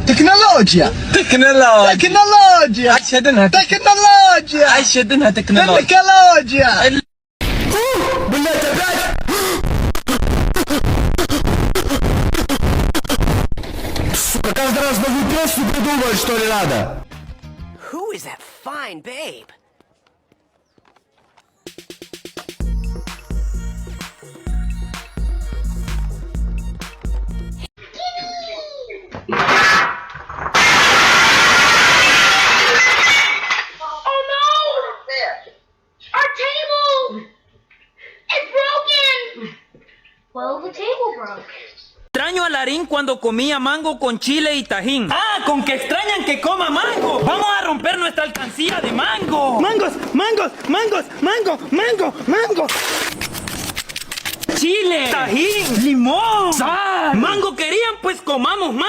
تكنولوجيا تكنولوجيا تكنولوجيا عشدنها تكنولوجيا عشدنها تكنولوجيا تكنولوجيا Блять, опять! Сука, каждый раз новую песню придумывать, что ли, надо? Who is that fine babe? Oh no! Our table! It's broken! Well, the table broke. Extraño a Larín cuando comía mango con chile y tajín. ¡Ah! ¡Con que extrañan que coma mango! ¡Vamos a romper nuestra alcancía de mango! ¡Mangos! ¡Mangos! ¡Mangos! ¡Mango! ¡Mango! ¡Mango! ¡Chile! ¡Tajín! ¡Limón! ¡Sal! ¡Mango querían! Pues comamos más.